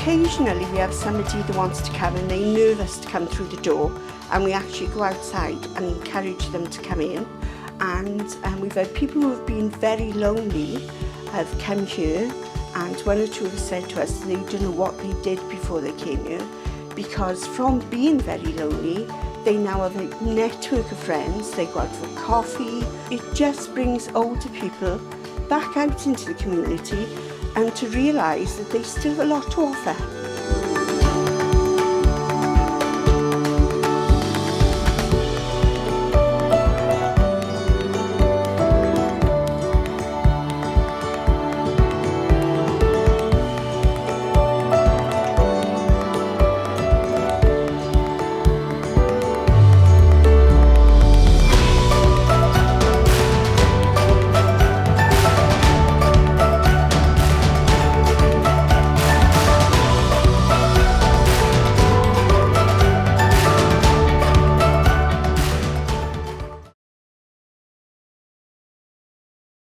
Occasionally we have somebody that wants to come and they're nervous to come through the door, and we actually go outside and encourage them to come in. And we've had people who have been very lonely have come here, and one or two have said to us they don't know what they did before they came here, because from being very lonely they now have a network of friends. They go out for coffee. It just brings older people back out into the community and to realise that they still have a lot to offer.